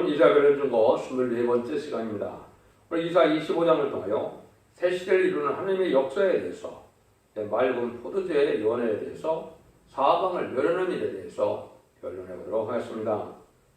이사벨을 준거 24번째 시간입니다. 오늘 이사 25장을 통하여 새 시대를 이루는 하나님의 역사에 대해서, 맑은 포도주의 연회에 대해서, 사방을 멸하는 일에 대해서 변론해 보도록 하겠습니다.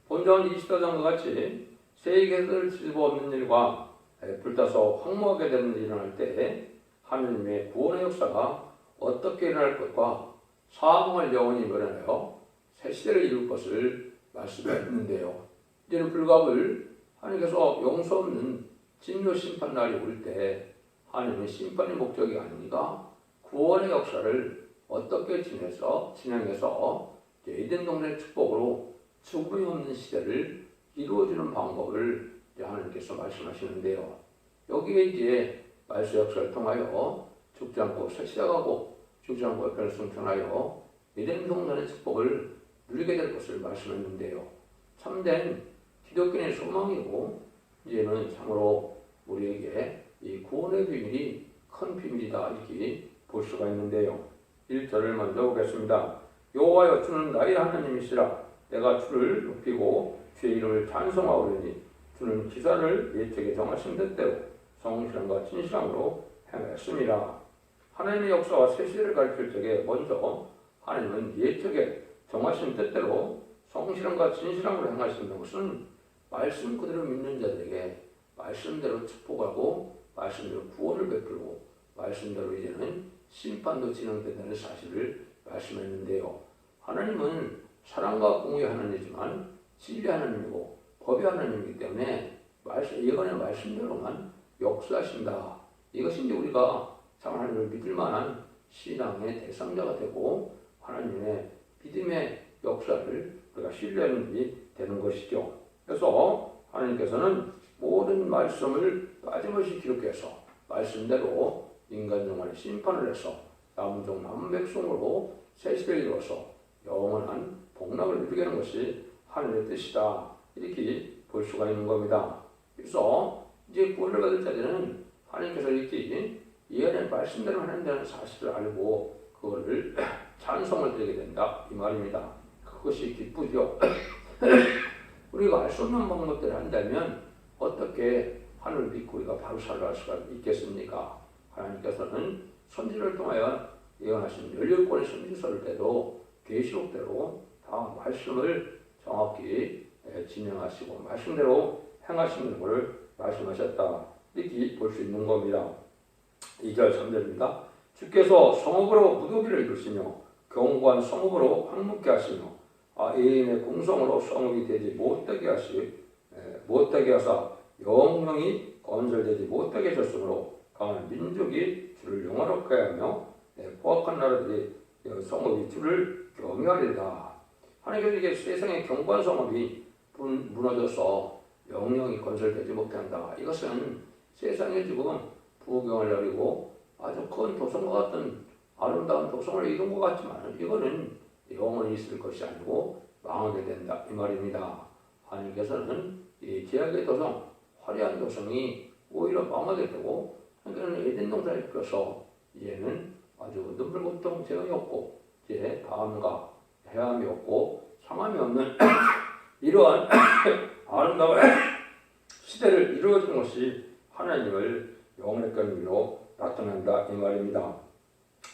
본전 24장과 같이 세계를 뒤집어엎는 일과 불타서 황무하게 되는 일이 일어날 때 하나님의 구원의 역사가 어떻게 일어날 것과 사방을 영원히 멸하여 새 시대를 이룰 것을 말씀했는데요. 이제는 불갑을 하나님께서 용서 없는 진노 심판 날이 올 때 하나님은 심판의 목적이 아니니까 구원의 역사를 어떻게 진행해서 에덴 동산의 축복으로 죽음이 없는 시대를 이루어주는 방법을 하나님께서 말씀하시는데요. 여기에 이제 말씀 역사를 통하여 죽지 않고 새 시작하고 죽지 않고 옆에를 승천하여 에덴 동산의 축복을 누리게 될 것을 말씀했는데요. 참된 기독교의 소망이고 이제는 참으로 우리에게 이 구원의 비밀이 큰 비밀이다 이렇게 볼 수가 있는데요. 1절을 먼저 보겠습니다. 여호와여 주는 나의 하나님이시라. 내가 주를 높이고 주의 이름을 찬송하오리니 주는 기사를 예측에 정하신 뜻대로 성실함과 진실함으로 행하였습니다. 하나님의 역사와 새 시대를 가르칠 적에 먼저 하나님은 예측에 정하신 뜻대로 성실함과 진실함으로 행하신다는 것은 말씀 그대로 믿는 자들에게 말씀대로 축복하고 말씀대로 구원을 베풀고 말씀대로 이제는 심판도 진행된다는 사실을 말씀했는데요. 하나님은 사랑과 공의의 하나님이지만 진리 하나님이고 법의 하나님이기 때문에 예언의 말씀대로만 역사하신다. 이것이 이제 우리가 참 하나님을 믿을 만한 신앙의 대상자가 되고 하나님의 믿음의 역사를 우리가 신뢰하는 일이 되는 것이죠. 그래서 하나님께서는 모든 말씀을 빠짐없이 기록해서 말씀대로 인간 영혼의 심판을 해서 남은 종 남은 백성으로 새 시대를 이루어서 영원한 복락을 누리게 하는 것이 하나님의 뜻이다. 이렇게 볼 수가 있는 겁니다. 그래서 이제 구원을 받을 자들은 하나님께서 이렇게 예언의 말씀대로 하는다는 사실을 알고 그거를 찬송을 드리게 된다. 이 말입니다. 그것이 기쁘죠. 우리가 알 수 없는 방법들을 한다면 어떻게 하늘을 믿고 우리가 바로 살아갈 수가 있겠습니까? 하나님께서는 선지를 통하여 예언하신 17권의 선지서를 때도 계시록대로 다 말씀을 정확히 진행하시고 말씀대로 행하시는 것을 말씀하셨다. 이렇게 볼 수 있는 겁니다. 2절 3절입니다. 주께서 성읍으로 무더기를 이루시며 견고한 성읍으로 황무케 하시며 애인의 궁성으로 성읍이 되지 못하게 하사 영영이 건설되지 못하게 하셨으므로 강한 민족이 주를 영화롭게 하며 포악한 나라들이 성읍이 주를 경외하리라. 하나님께서 이게 세상의 견고한 성읍이 무너져서 영영이 건설되지 못한다. 이것은 세상에 지금 부경을 누리고 아주 큰 도성과 같은 아름다운 도성을 이룬 것 같지만 이거는 영원히 있을 것이 아니고 망하게 된다. 이 말입니다. 하나님께서는 이 제약의 도성, 화려한 도성이 오히려 망하게 되고 하나님께서는 에덴 동산에 펴서 이제는 아주 눈물 고통 재앙이 없고 이제 밤과 해함이 없고 상함이 없는 이러한 아름다운 시대를 이루어준 것이 하나님을 영원의 권위로 나타난다. 이 말입니다.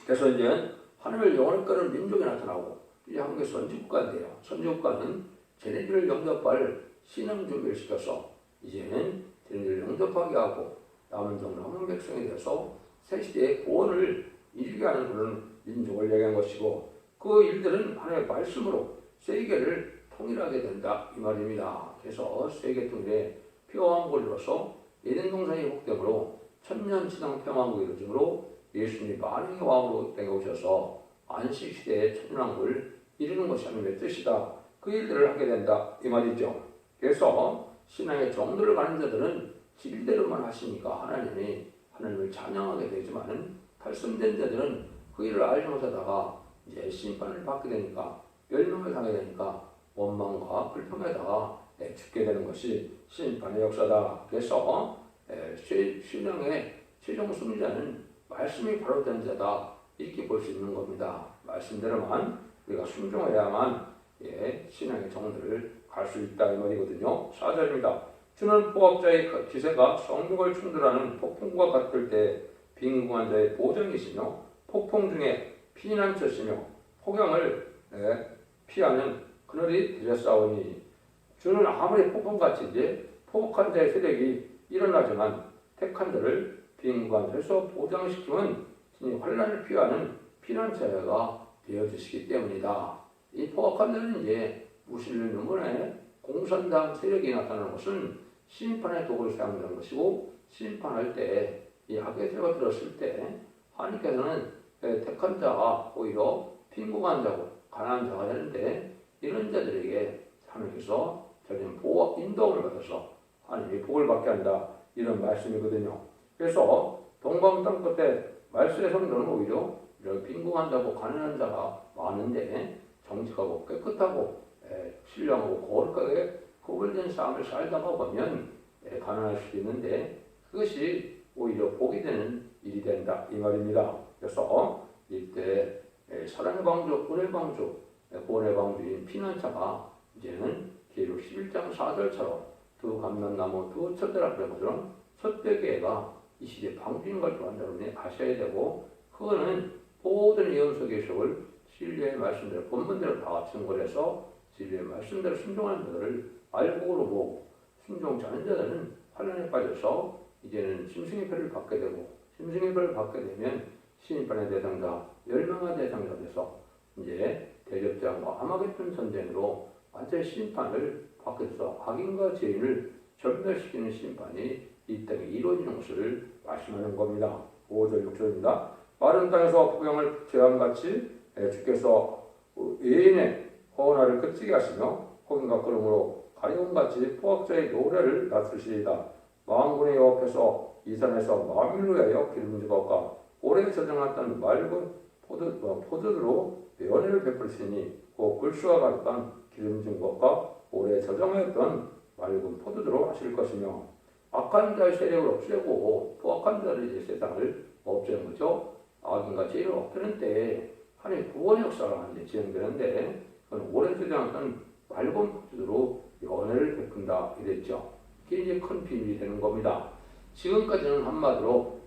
그래서 이제 하나님을 영원히 끊는 민족이 나타나고 이제 한국의 선지국가인데요. 선지국가는 쟤네들을 영접할 신앙 준비를 시켜서 이제는 쟤네들을 영접하게 하고 남은 종 남은 백성에 대해서 새 시대의 구원을 이루게 하는 그런 민족을 얘기한 것이고 그 일들은 하나님의 말씀으로 세계를 통일하게 된다. 이 말입니다. 그래서 세계 통일의 평화왕국을 이뤄서 에덴 동산의 복됨으로 천년신앙 평화왕국의 이루어짐으로 예수님이 만왕의 왕으로 되게 오셔서 안식시대의 천년왕국을 이루는 것이 하나님의 뜻이다. 그 일들을 하게 된다. 이 말이죠. 그래서 신앙의 정도를 가는 자들은 진리대로만 하시니까 하나님을 찬양하게 되지만 탈선된 자들은 그 일을 알지 못하다가 이제 심판을 받게 되니까 멸망을 당하게 되니까 원망과 불평에다가 죽게 되는 것이 심판의 역사다. 그래서 신앙의 최종 승리자는 말씀이 바로 된 자다. 이렇게 볼 수 있는 겁니다. 말씀대로만 우리가 순종해야만 신앙의 정도를 갈 수 있다 이 말이거든요. 4절입니다. 주는 포악자의 기세가 성벽을 충돌하는 폭풍과 같을 때 빈궁한 자의 보정이시며 폭풍 중에 피난처시며 폭염을 피하는 그늘이 되셨사오니 주는 아무리 폭풍같이 이제 포악한 자의 세력이 일어나지만 택한 자를 빈궁한 자에서 보장시키면 진이 환란을 피하는 피난처가 되어주시기 때문이다. 이 포악한 자는 이제 무신론 눈문에 공산당 세력이 나타나는 것은 심판의 도구를 사용하는 것이고 심판할 때 이 악의 세가 들었을 때 하나님께서는 택한 자가 오히려 빈궁한 자고 가난한 자가 되는데 이런 자들에게 하나님께서 저는 보호 인도를 받아서 하나님이 복을 받게 한다 이런 말씀이거든요. 그래서 동방 땅 끝에 말씀의 성도는 오히려 이런 빈궁한 자고 가난한 자가 많은데 정직하고 깨끗하고 신령하고 거룩하게 구별된 삶을 살다가 보면 가난할 수 있는데 그것이 오히려 복이 되는 일이 된다 이 말입니다. 그래서 이때 사랑의 방주, 은혜의 방주, 구원의 방주인 피난처가 이제는 계시록 11장 4절처럼 두 감람나무 두 첩들 앞에 것처럼 첫100개가 이 시대에 방주인 걸 또한 여러분이 아셔야 되고 그거는 모든 예언서 계시록을 진리의 말씀대로 본문대로 다 증거해서 진리의 말씀대로 순종하는 자들을 알곡으로 보고 순종치 않은 자들은 환란에 빠져서 이제는 짐승의 표를 받게 되고 짐승의 표를 받게 되면 신입반의 대상자, 멸망의 대상자 돼서 이제 대접장과 아마겟돈 전쟁으로 완전히 심판을 받게 돼서 악인과 죄인을 전멸시키는 심판이 이 땅에 이루어지는 것을 말씀하는 겁니다. 5절 6절입니다. 마른 땅에서 포경을 재앙같이 주께서 예인의 허원화를 끝지게 하시며 혹인과 그러므로 가리움같이 포악자의 노래를 낮추시리이다. 만군의 여호와께서 이 산에서 만민을 위하여 기름 주었과 오래 저장했던 맑은 포도주로 연회를 베풀으시니 곧 굴수와 같던 기름 준 것과 오래 저장하였던 맑은 포도주로 하실 것이며 악한 자의 세력을 없애고 포악한 자를 이제 세상을 없애는 거죠. 악인과 죄를 없애는 때 하나님의 구원의 역사가 이제 진행되는데 그건 오래 저장했던 맑은 포도주로 연회를 베푼다 이랬죠. 이게 이제 큰 비밀이 되는 겁니다. 지금까지는 한마디로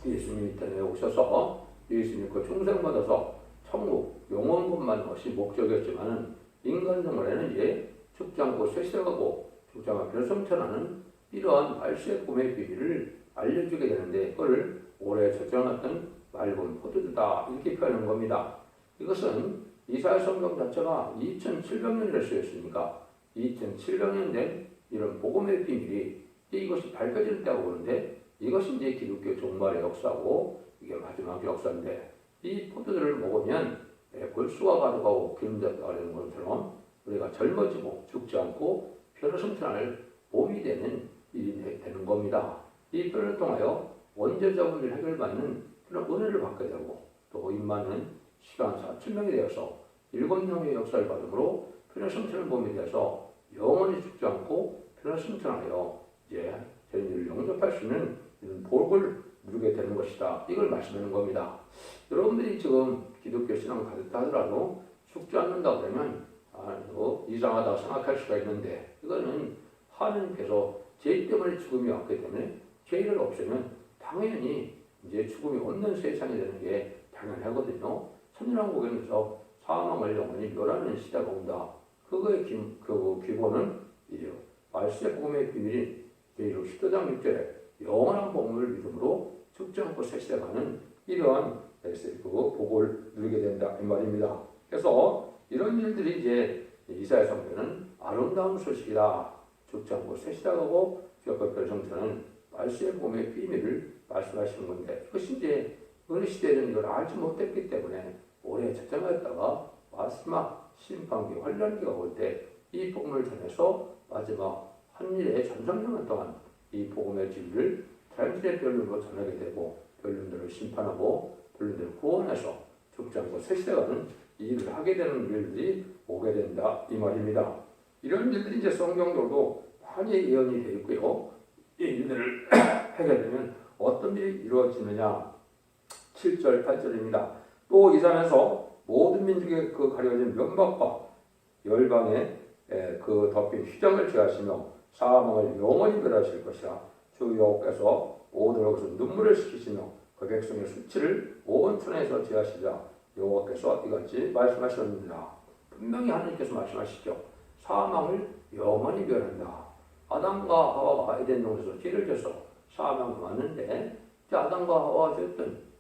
예수님이 땅에 오셔서 예수님 그 충생받아서 천국 영원것만 것이 목적이었지만은 인간 생활에는 이제 죽지 않고 쇠쇠하고 죽지 않고 별성천하는 이러한 말세의 꿈의 비밀을 알려주게 되는데 그걸 오래 저장했던 맑은 포도주다 이렇게 표현하는 겁니다. 이것은 이사야 성경 자체가 2700년이라 쓰였으니까 2700년 된 이런 복음의 비밀이 이것이 밝혀질 때하고 그런데 이것이 이제 기독교 종말의 역사고 이게 마지막 역사인데 이 포도주를 먹으면 골수가 가득하고 기름졌다가 되는 것처럼 우리가 젊어지고 죽지 않고 변화성천할 몸이 되는 일이 되는 겁니다. 이 표현을 통하여 원죄자 문제를 해결받는 그런 은혜를 받게 되고 또 임마는 시간 4000명이 되어서 7명의 역사를 받음으로 변화성천할 몸이 되어서 영원히 죽지 않고 변화성천하여 이제 저희들을 영접할 수 있는 이런 복을 누리게 되는 것이다. 이걸 말씀하는 겁니다. 여러분들이 지금 기독교 신앙을 가졌다 하더라도 죽지 않는다 그러면 이상하다 생각할 수가 있는데 이거는 하나님께서 죄 때문에 죽음이 왔기 때문에 죄를 없애면 당연히 이제 죽음이 없는 세상이 되는 게 당연하거든요. 천년왕국에서 사망을 영원히 멸하는 시대가 온다. 그거의 기본은 이제 말씀의 복음의 비밀인 계시록 10장 6절에 영원한 복음을 믿음으로 죽지 않고 쇠쇠가는 이러한 그 복을 누리게 된다 이 말입니다. 그래서 이런 일들이 이제 이사야 선포는 아름다운 소식이다. 죽지 않고 쇠쇠가고 주역과 별성처는 말씀의 복음의 비밀을 말씀하시는 건데 그것이 이제 어느 시대는 이걸 알지 못했기 때문에 오래 저장했다가 마지막 심판기 환란기가 올 때 이 복음을 전해서 마지막 한일의 전성년 동안 이 복음의 진리를 자연스레 변론으로 전하게 되고 변론들을 심판하고 변론들을 구원해서 죽지 않고 쇠쇠가는 이 일을 하게 되는 일들이 오게 된다 이 말입니다. 이런 일들이 이제 성경적으로 많이 예언이 되어 있고요. 이 일들을 하게 되면 어떤 일이 이루어지느냐 7절 8절입니다. 또 이 산에서 모든 민족의 그 가려진 면박과 열방의 그 덮인 휘정을 취하시며 사망을 영원히 멸하실 것이라. 주 여호와께서 모든 것을 눈물을 식히시며 그 백성의 수치를 온 천에서 제하시자. 여호와께서 이같이 말씀하셨느니라. 분명히 하나님께서 말씀하시죠. 사망을 영원히 멸한다. 아담과 하와가 에덴 동산에서 죄를 져서 사망이 왔는데 아담과 하와가 졌던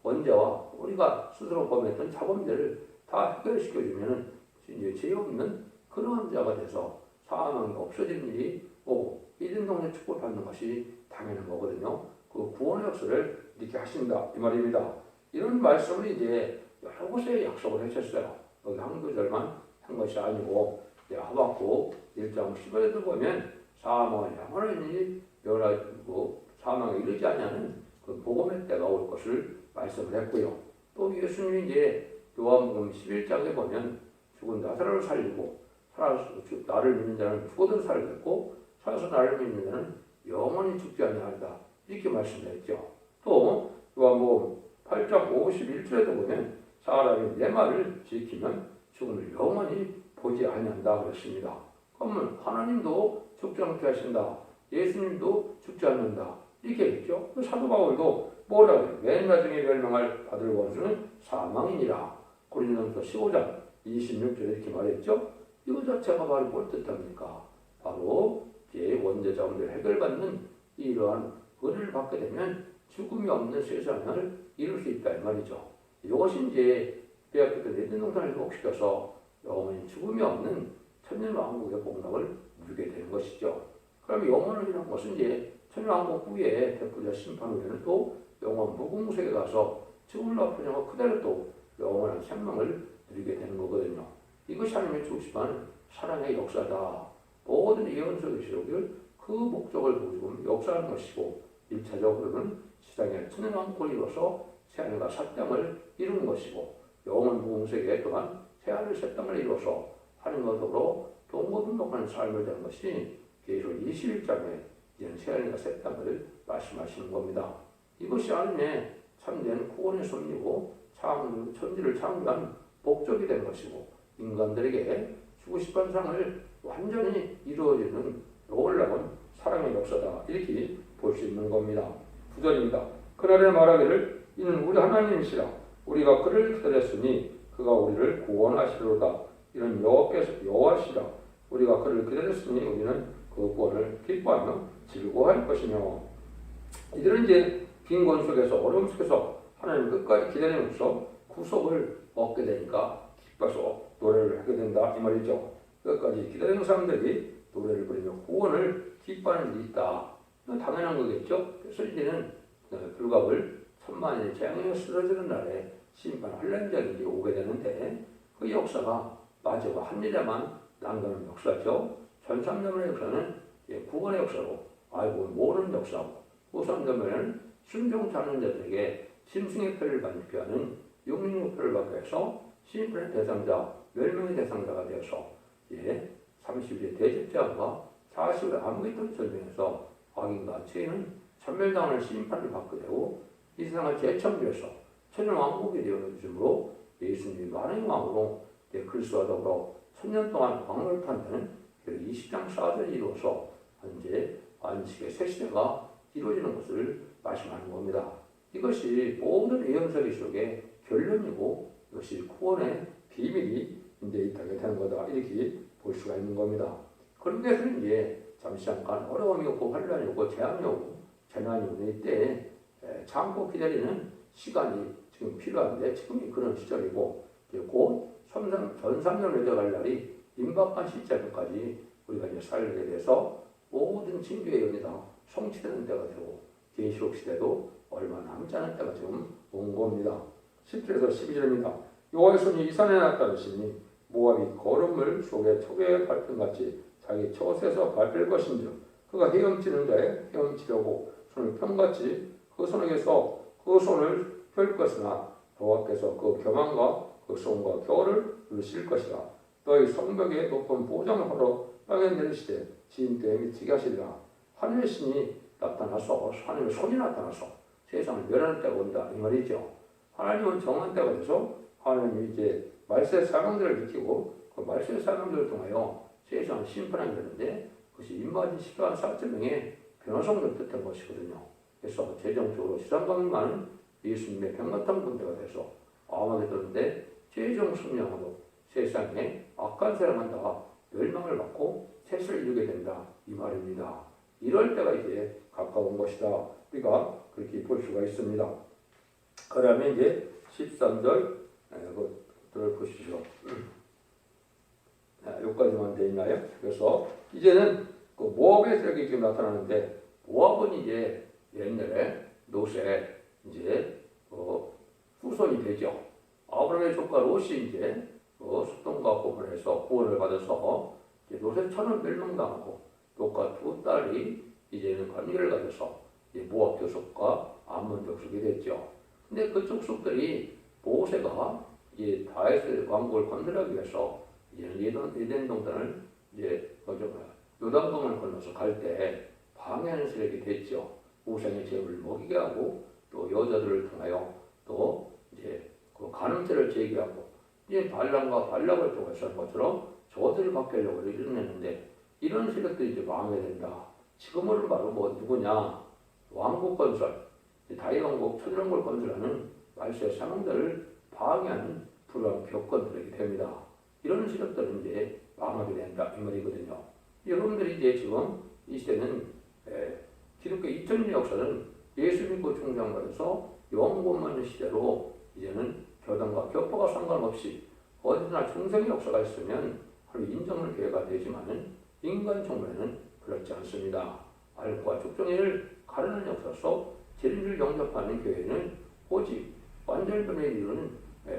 원죄와 우리가 스스로 범했던 자범죄를 다 해결시켜주면 이제 죄 없는 그러한 자가 돼서 사망이 없어지는 일이 오고 에덴 동산의 축복을 받는 것이 당연한 거거든요. 그 구원의 역사를 이렇게 하신다 이 말입니다. 이런 말씀을 이제 여러 곳에 약속을 하셨어요. 여기 한 구절만 한 것이 아니고 하박국 1장 10절에도 보면 사망을 영원히 멸하고 사망에 이르지 않냐는 그 복음의 때가 올 것을 말씀을 했고요. 또 예수님이 이제 요한복음 11장에 보면 죽은 나사로를 살리고 살아서 나를 믿는 자는 죽어도 살겠고 살아서 나를 믿는 자는 영원히 죽지 아니하리라 이렇게 말씀했죠. 또 요한복음 8장 51절에도 보면 사람이 내 말을 지키면 죽음을 영원히 보지 아니한다 그랬습니다. 그러면 하나님도 죽지 않게 하신다. 예수님도 죽지 않는다. 이렇게 했죠. 사도 바울도 뭐라고 해요? 맨 나중에 멸망할 받을 원수는 사망이니라. 고린도전서 15장 26절에 이렇게 말했죠. 이거 자체가 바로 뭘 뜻합니까? 바로 이제 원죄자원들 해결받는 이러한 은혜를 받게 되면 죽음이 없는 세상을 이룰 수 있다 이 말이죠. 이것이 이제 대학교 때 에덴 동산을 회복시켜서 영원히 죽음이 없는 천년왕국의 복락을 누리게 되는 것이죠. 그럼 영원이라는 것은 이제 천년왕국 후에 백부자 심판 후에는 또 영원 무궁무색에 가서 죽음을 앞으려고 그대로 또 영원한 생명을 누리게 되는 거거든요. 이것이 하나님의 주시한 사랑의 역사다. 모든 예언서의 기록을 그 목적을 보여주고 역사하는 것이고 1차적으로는 시장의 천년왕국을 이뤄서 새하늘과 새 땅을 이루는 것이고 영원 무궁세계 또한 새하늘 새 땅을 이뤄서 하나님과 더불어 동고동락하는 삶을 되는 것이 계시록 21장에 이제는 새하늘과 새 땅을 말씀하시는 겁니다. 이것이 하나님의 참된 구원의 섭리고 천지를 창조한 목적이 된 것이고 인간들에게 주고 싶은 상을 완전히 이루어지는 놀라운 사랑의 역사다 이렇게 볼 수 있는 겁니다. 9절입니다. 그날에 말하기를 이는 우리 하나님이시라 우리가 그를 기다렸으니 그가 우리를 구원하시리로다. 이는 여호와시라 우리가 그를 기다렸으니 우리는 그 구원을 기뻐하며 즐거워할 것이며. 이들은 이제 빈곤 속에서 어려움 속에서 하나님 끝까지 기다리면서 구속을 얻게 되니까 기뻐서 노래를 하게 된다 이 말이죠. 끝까지 기다리는 사람들이 노래를 부르며 구원을 기뻐하는 일이 있다. 당연한 거겠죠. 그래서 이제는 불갑을 천만의 재앙에 쓰러지는 날에 심판 환란장이 오게 되는데 그 역사가 마저가 한 일에만 남가는 역사죠. 전삼년의 역사는 구원의 역사로 알고 모르는 역사고 후삼년에는 순종치 않는 자들에게 심승의 표를 반기하는 육링의 표를 받게 해서 심판의 대상자, 멸망의 대상자가 되어서 30일의 대접자와 40일의 아무개토 전쟁에서 악인과 죄인은 천멸당하는 심판을 받게 되고 이 세상을 재창조해서 천년왕국이 되어짐으로 예수님이 만왕의 왕으로 그리스도와 더불어 천년 동안 왕을 탄다는 20장 4절이 이루어서 현재 안식의 새 시대가 이루어지는 것을 말씀하는 겁니다. 이것이 모든 예언서기 속의 결론이고 이것이 구원의 비밀이 이제 있게 되는 거다 이렇게 볼 수가 있는 겁니다. 그런데서 이제 잠시 잠깐 어려움이 오고 환란이 오고 재앙이 오고 재난이 오는 이때 참고 기다리는 시간이 지금 필요한데 지금이 그런 시절이고 곧 전삼년을 되어갈 날이 임박한 시점까지 우리가 이제 살게 돼서 모든 징조의 예언이 다 성취되는 때가 되고 계시록 시대도 얼마 남지 않은 때가 지금 온 겁니다. 10절에서 12절입니다. 여호와의 손이 이 산에 나타나시니 모압이 거름물 속에 초계의 발편같이 자기 처소에서 밟힐 것인즉 그가 헤엄치는 자의 헤엄치려고 손을 편같이 그 손에게서 그 손을 펼 것이나 여호와께서 그 교만과 그 손과 겨울을 누르실 것이라. 너희 성벽에 높은 보장을 하러 땅에 내리시되 지인때에 미치게 하시리라. 하늘의 신이 나타나서 하늘의 손이 나타나서 세상을 멸하는 때가 온다 이 말이죠. 하나님은 정한 때가 돼서 하나님이 이제 말세 사명들을 지키고 그 말세 사명들을 통하여 세상을 심판하게 되는데 그것이 입맞이 시간 4.0의 변화성을 뜻한 것이거든요. 그래서 최종적으로 시상관계만은 예수님의 병마탄 군대가 돼서 암하게 되는데 최종 승리하고 세상에 악한 사람은 다 멸망을 받고 세상을 이루게 된다 이 말입니다. 이럴 때가 이제 가까운 것이다. 우리가 그렇게 볼 수가 있습니다. 그러면 이제 13절 그것들을 보시죠. 여기까지만 되어 있나요? 그래서 이제는 그 모압의 세력이 지금 나타나는데 모압은 이제 옛날에 노세 이제 후손이 되죠. 아브라함의 조카 롯이 이제 소돔과 고모라에서 구원을 받아서 이제 노세처럼 멸망당하고 롯과 두 딸이 이제는 관계를 가져서 이제 모압 족속과 암몬 족속이 됐죠. 근데 그 족속들이 모세가 이제 다윗의 왕국을 건설하기 위해서 이제 에덴 동산을 이제 요단강을 건너서 갈 때 방해하는 세력이 됐죠. 우상의 제물을 먹이게 하고 또 여자들을 통하여 또 이제 그 간음죄를 제기하고 이제 발람과 발락을 통해서 한 것처럼 저들을 받게 하려고 이뤄냈는데 이런 세력들이 이제 망해된다. 지금은 바로 뭐 누구냐? 왕국 건설, 다윗 왕국 초대왕국을 건설하는 말세의 상황들을 방해하는 불안 격건들이 됩니다. 이런 세력들은 이제 망하게 된다 이 말이거든요. 여러분들이 이제 지금 이 시대는 기독교 2000년 역사는 예수 믿고 충성받아서 영원만의 시대로 이제는 교단과 격파가 상관없이 어디나 충성의 역사가 있으면 하루 인정을 기회가 되지만은 인간 총회는 그렇지 않습니다. 알과 축종을 가르는 역사서 진리를 영접하는 교회는 오직 완전변을 이루는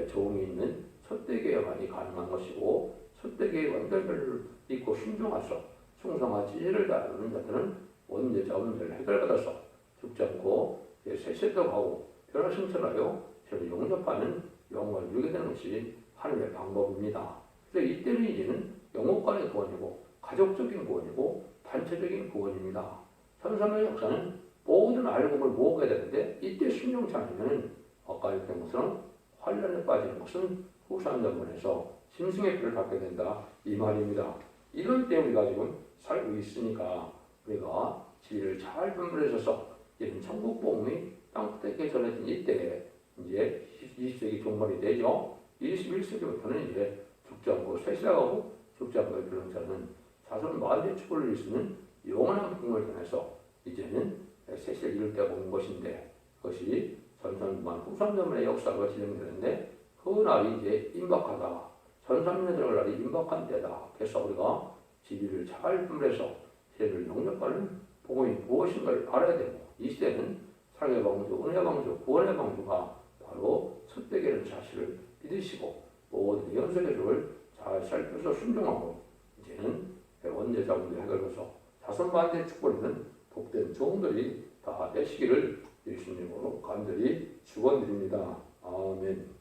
조응이 있는 첫대교회만이 가능한 것이고 첫대교회 완전변을 믿고 순종하서 충성과 지혜를 다하는 자들은 원죄자 문제를 해결받아서 죽지 않고 세세도 가고 변화신천하여 저를 영접하는 영광을 누리게 되는 것이 하나님의 방법입니다. 그래서 이때는 이제는 영혼 간의 구원이고 가족적인 구원이고 단체적인 구원입니다. 천삼의 역사는 모든 알곡을 모으게 되는데 이때 순종치 않으면 아까 얘기한 것처럼 환란에 빠지는 것은 후산전문에서 짐승의 피를 받게 된다 이 말입니다. 이럴 때 우리가 지금 살고 있으니까 우리가 진리를 잘 분별해서 이런 천국 복음이 땅끝에 전해진 이때 이제 20세기 종말이 되죠. 21세기부터는 이제 죽지 않고 쇠시라고 죽지 않고 변론자는 자손 만대 축복을 이룰 수 있는 영원한 복음을 통해서 이제는 쇠시를 이룰 때가 온 것인데 그것이 전선만 후산전문의 역사가 진행되는데 그 날이 이제 임박하다. 전산민에 들어갈 날이 임박한 때다. 그래서 우리가 진리를 잘 분별해서 세를 영접하는 복음이 무엇인가를 알아야 되고 이 시대는 사랑의 방주, 은혜의 방주, 구원의 방주가 바로 첫대기라는 사실을 믿으시고 모든 연속의족을 잘 살펴서 순종하고 이제는 원죄자 문제 해결해서 자손만대 축복하는 복된 종들이 다 되시기를 예수님으로 간절히 축원드립니다. 아멘.